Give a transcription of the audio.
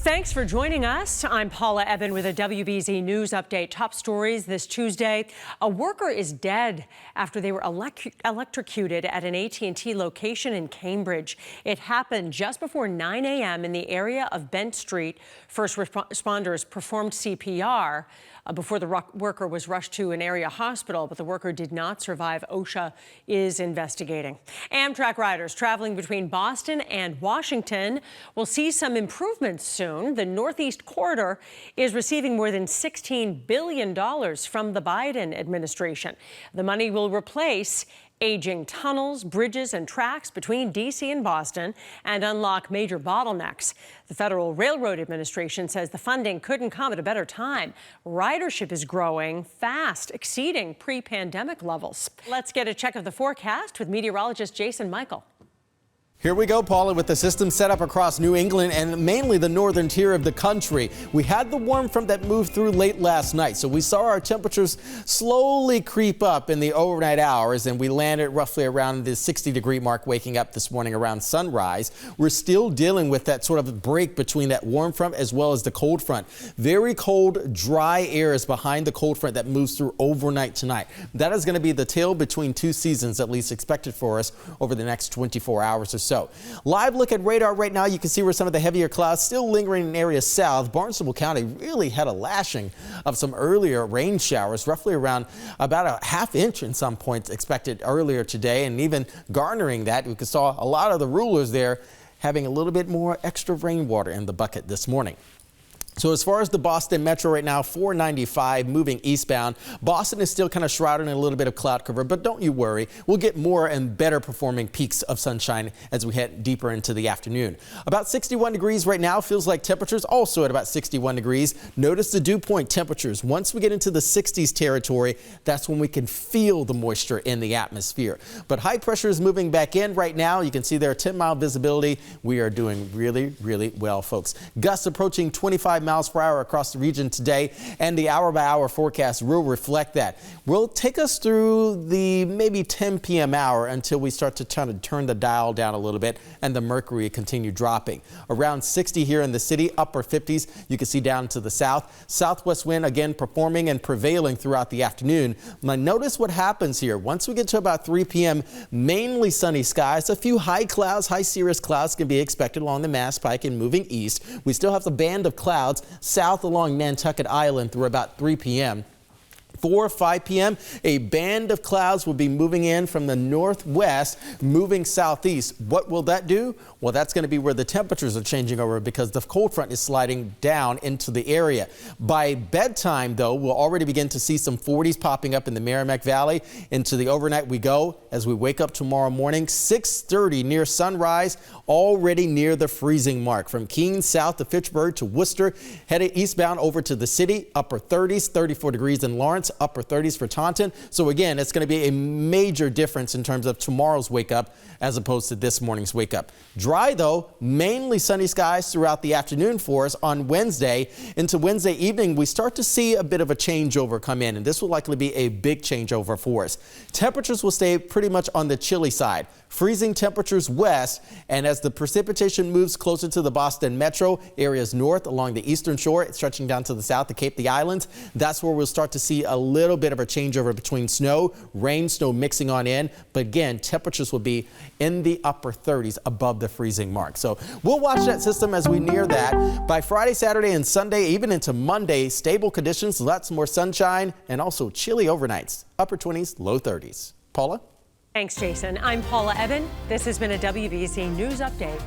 Thanks for joining us. I'm Paula Ebben with a WBZ News update. Top stories this Tuesday. A worker is dead after they were electrocuted at an AT&T location in Cambridge. It happened just before 9 a.m. in the area of Bent Street. First responders performed CPR before the worker was rushed to an area hospital, but the worker did not survive. OSHA is investigating. Amtrak riders traveling between Boston and Washington will see some improvements soon. The Northeast Corridor is receiving more than $16 billion from the Biden administration. The money will replace aging tunnels, bridges, and tracks between D.C. and Boston and unlock major bottlenecks. The Federal Railroad Administration says the funding couldn't come at a better time. Ridership is growing fast, exceeding pre-pandemic levels. Let's get a check of the forecast with meteorologist Jason Mikell. Here we go, Paula, with the system set up across New England and mainly the northern tier of the country. We had the warm front that moved through late last night, so we saw our temperatures slowly creep up in the overnight hours, and we landed roughly around the 60-degree mark waking up this morning around sunrise. We're still dealing with that sort of break between that warm front as well as the cold front. Very cold, dry air is behind the cold front that moves through overnight tonight. That is going to be the tail between two seasons, at least expected for us over the next 24 hours or so. Live look at radar right now. You can see where some of the heavier clouds still lingering in areas south. Barnstable County really had a lashing of some earlier rain showers, roughly around about a ½ inch in some points expected earlier today, and even garnering that. We saw a lot of the rulers there having a little bit more extra rainwater in the bucket this morning. So as far as the Boston Metro right now, 495 moving eastbound. Boston is still kind of shrouded in a little bit of cloud cover, but don't you worry. We'll get more and better performing peaks of sunshine as we head deeper into the afternoon. About 61 degrees right now. Feels like temperatures also at about 61 degrees. Notice the dew point temperatures. Once we get into the 60s territory, that's when we can feel the moisture in the atmosphere. But high pressure is moving back in right now. You can see there 10-mile visibility. We are doing really, really well, folks. Gusts approaching 25 miles per hour across the region today, and the hour-by-hour forecast will reflect that. Will take us through the maybe 10 p.m. hour until we start to turn the dial down a little bit and the mercury continue dropping. Around 60 here in the city, upper 50s. You can see down to the south. Southwest wind again performing and prevailing throughout the afternoon. Now notice what happens here. Once we get to about 3 p.m., mainly sunny skies. A few high clouds, high cirrus clouds can be expected along the Mass Pike and moving east. We still have the band of clouds south along Nantucket Island through about 3 p.m. 4 or 5 p.m., a band of clouds will be moving in from the northwest, moving southeast. What will that do? Well, that's going to be where the temperatures are changing over because the cold front is sliding down into the area. By bedtime, though, we'll already begin to see some 40s popping up in the Merrimack Valley. Into the overnight we go as we wake up tomorrow morning, 6:30 near sunrise, already near the freezing mark. From Keene south to Fitchburg to Worcester, headed eastbound over to the city, upper 30s, 34 degrees in Lawrence, upper 30s for Taunton. So again, it's going to be a major difference in terms of tomorrow's wake up as opposed to this morning's wake up. Dry though, mainly sunny skies throughout the afternoon for us on Wednesday. Into Wednesday evening, we start to see a bit of a changeover come in, and this will likely be a big changeover for us. Temperatures will stay pretty much on the chilly side. Freezing temperatures west, and as the precipitation moves closer to the Boston Metro, areas north along the eastern shore, stretching down to the south to Cape the Islands, that's where we'll start to see a little bit of a changeover between snow, rain, snow mixing on in. But again, temperatures will be in the upper 30s above the freezing mark. So we'll watch that system as we near that. By Friday, Saturday, and Sunday, even into Monday, stable conditions, lots more sunshine, and also chilly overnights, upper 20s, low 30s. Paula? Thanks, Jason. I'm Paula Ebben. This has been a WBZ News Update.